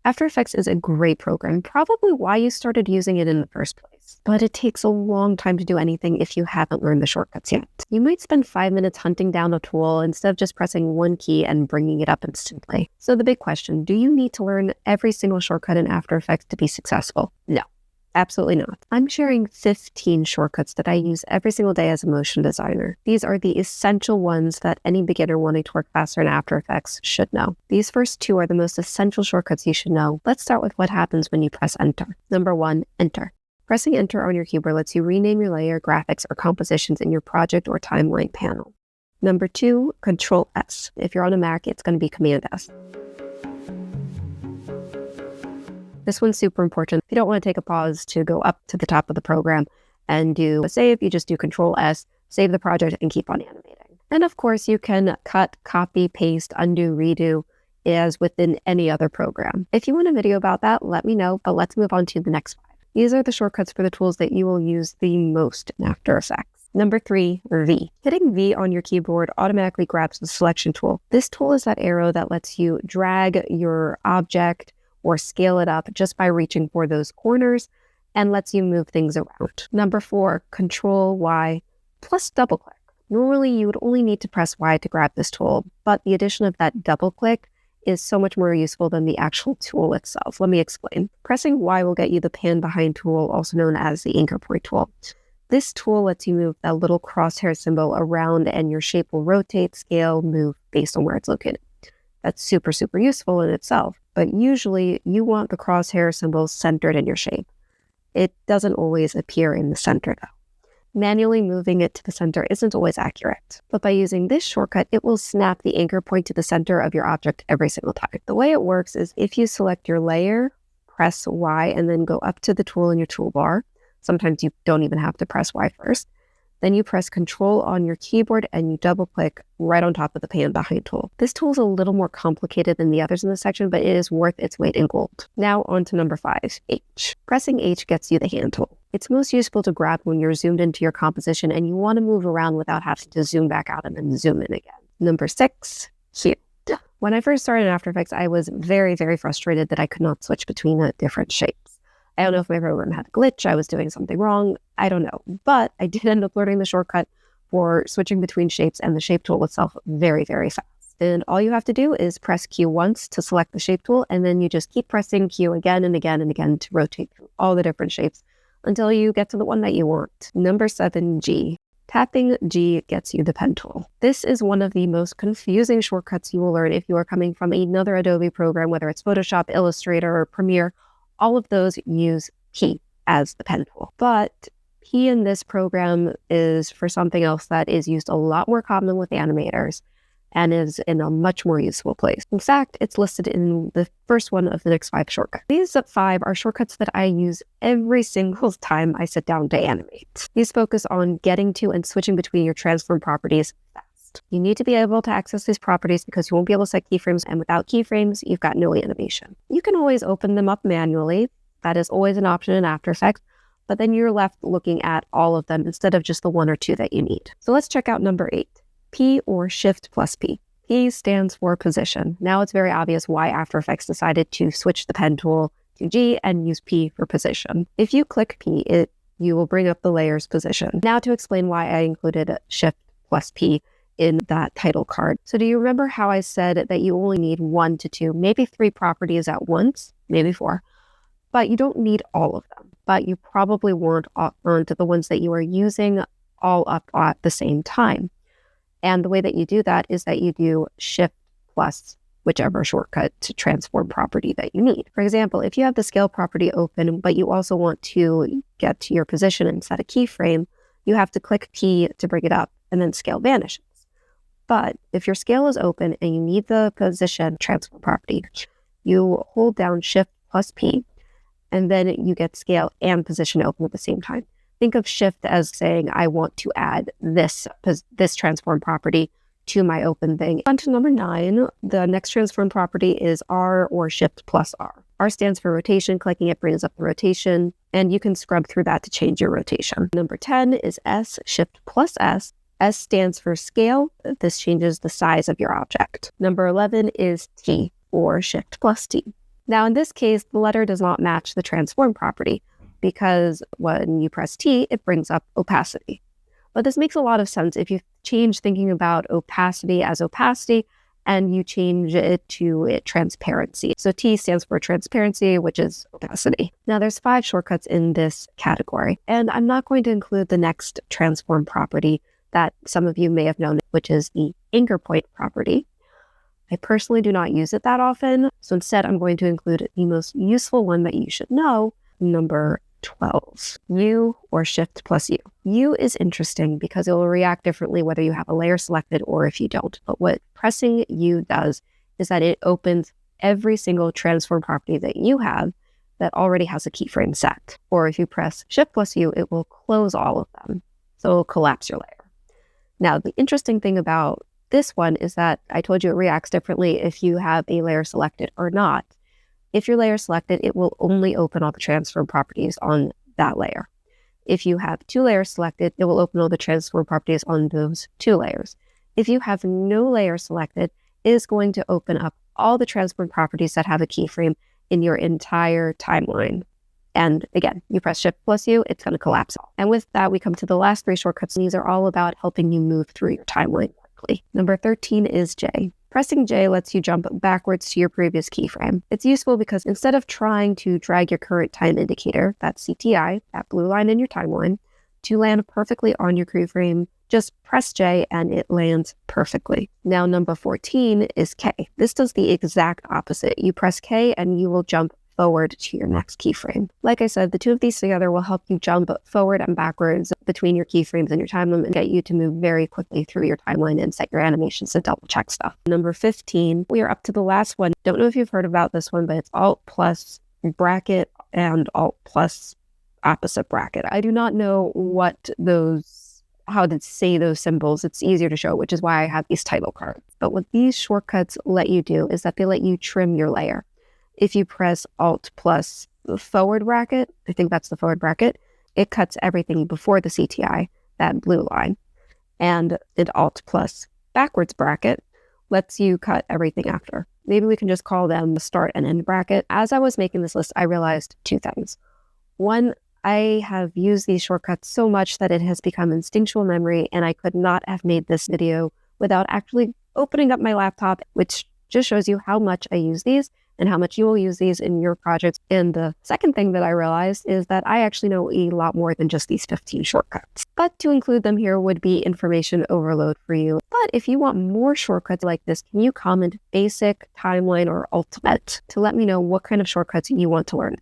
After Effects is a great program, probably why you started using it in the first place. But it takes a long time to do anything if you haven't learned the shortcuts yet. You might spend 5 minutes hunting down a tool instead of just pressing one key and bringing it up instantly. So the big question, do you need to learn every single shortcut in After Effects to be successful? No. Absolutely not. I'm sharing 15 shortcuts that I use every single day as a motion designer. These are the essential ones that any beginner wanting to work faster in After Effects should know. These first 2 are the most essential shortcuts you should know. Let's start with what happens when you press Enter. Number 1, Enter. Pressing Enter on your keyboard lets you rename your layer, graphics, or compositions in your project or timeline panel. Number 2, Control S. If you're on a Mac, it's going to be Command S. This one's super important. If you don't want to take a pause to go up to the top of the program and do a save, you just do Control S, save the project, and keep on animating. And of course, you can cut, copy, paste, undo, redo as within any other program. If you want a video about that, let me know, but let's move on to the next 5. These are the shortcuts for the tools that you will use the most in After Effects. Number 3, V. Hitting V on your keyboard automatically grabs the selection tool. This tool is that arrow that lets you drag your object or scale it up just by reaching for those corners and lets you move things around. Number 4, Control Y plus double click. Normally you would only need to press Y to grab this tool, but the addition of that double click is so much more useful than the actual tool itself. Let me explain. Pressing Y will get you the pan behind tool, also known as the anchor point tool. This tool lets you move that little crosshair symbol around and your shape will rotate, scale, move based on where it's located. That's super, super useful in itself, but usually you want the crosshair symbol centered in your shape. It doesn't always appear in the center though. Manually moving it to the center isn't always accurate, but by using this shortcut, it will snap the anchor point to the center of your object every single time. The way it works is if you select your layer, press Y, and then go up to the tool in your toolbar. Sometimes you don't even have to press Y first. Then you press Control on your keyboard and you double click right on top of the pan behind tool. This tool is a little more complicated than the others in this section, but it is worth its weight in gold. Now on to number 5, H. Pressing H gets you the hand tool. It's most useful to grab when you're zoomed into your composition and you want to move around without having to zoom back out and then zoom in again. Number 6, Q. When I first started in After Effects, I was very, very frustrated that I could not switch between different shapes. I don't know if my program had a glitch, I was doing something wrong, I don't know. But I did end up learning the shortcut for switching between shapes and the shape tool itself very, very fast. And all you have to do is press Q once to select the shape tool, and then you just keep pressing Q again and again and again to rotate through all the different shapes until you get to the one that you want. Number 7, G. Tapping G gets you the pen tool. This is one of the most confusing shortcuts you will learn if you are coming from another Adobe program, whether it's Photoshop, Illustrator, or Premiere. All of those use P as the pen tool. But P in this program is for something else that is used a lot more common with animators and is in a much more useful place. In fact, it's listed in the first one of the next 5 shortcuts. These 5 are shortcuts that I use every single time I sit down to animate. These focus on getting to and switching between your transform properties fast. You need to be able to access these properties because you won't be able to set keyframes, and without keyframes, you've got no animation. You can always open them up manually. That is always an option in After Effects, but then you're left looking at all of them instead of just the 1 or 2 that you need. So let's check out number 8. P or Shift plus P. P stands for position. Now it's very obvious why After Effects decided to switch the pen tool to G and use P for position. If you click P, you will bring up the layer's position. Now to explain why I included Shift plus P in that title card. So do you remember how I said that you only need 1 to 2, maybe 3 properties at once, maybe 4, but you don't need all of them, but you probably want onto the ones that you are using all up at the same time. And the way that you do that is that you do Shift plus whichever shortcut to transform property that you need. For example, if you have the scale property open, but you also want to get to your position and set a keyframe, you have to click P to bring it up and then scale vanishes. But if your scale is open and you need the position transform property, you hold down Shift plus P, and then you get scale and position open at the same time. Think of Shift as saying, I want to add this transform property to my open thing. On to number 9, the next transform property is R or Shift plus R. R stands for rotation. Clicking it brings up the rotation, and you can scrub through that to change your rotation. Number 10 is S, Shift plus S. S stands for scale. This changes the size of your object. Number 11 is T or Shift plus T. Now, in this case, the letter does not match the transform property because when you press T, it brings up opacity. But this makes a lot of sense if you change thinking about opacity as opacity and you change it to transparency. So T stands for transparency, which is opacity. Now there's 5 shortcuts in this category, and I'm not going to include the next transform property that some of you may have known, which is the anchor point property. I personally do not use it that often, so instead I'm going to include the most useful one that you should know, number 12, U or Shift plus U. U is interesting because it will react differently whether you have a layer selected or if you don't. But what pressing U does is that it opens every single transform property that you have that already has a keyframe set. Or if you press Shift plus U, it will close all of them. So it will collapse your layer. Now, the interesting thing about this one is that I told you it reacts differently if you have a layer selected or not. If your layer is selected, it will only open all the transform properties on that layer. If you have 2 layers selected, it will open all the transform properties on those 2 layers. If you have no layer selected, it is going to open up all the transform properties that have a keyframe in your entire timeline. And again, you press Shift plus U, it's going to collapse all. And with that, we come to the last 3 shortcuts. These are all about helping you move through your timeline quickly. Number 13 is J. Pressing J lets you jump backwards to your previous keyframe. It's useful because instead of trying to drag your current time indicator, that CTI, that blue line in your timeline, to land perfectly on your keyframe, just press J and it lands perfectly. Now, number 14 is K. This does the exact opposite. You press K and you will jump forward to your next keyframe. Like I said, the 2 of these together will help you jump forward and backwards between your keyframes and your timeline and get you to move very quickly through your timeline and set your animations to double check stuff. Number 15, we are up to the last one. Don't know if you've heard about this one, but it's Alt plus bracket and Alt plus opposite bracket. I do not know how to say those symbols. It's easier to show, which is why I have these title cards. But what these shortcuts let you do is that they let you trim your layer. If you press Alt plus the forward bracket, I think that's the forward bracket, it cuts everything before the CTI, that blue line. And an Alt plus backwards bracket lets you cut everything after. Maybe we can just call them the start and end bracket. As I was making this list, I realized 2 things. One, I have used these shortcuts so much that it has become instinctual memory, and I could not have made this video without actually opening up my laptop, which just shows you how much I use these and how much you will use these in your projects. And the second thing that I realized is that I actually know a lot more than just these 15 shortcuts. But to include them here would be information overload for you. But if you want more shortcuts like this, can you comment basic, timeline, or ultimate to let me know what kind of shortcuts you want to learn?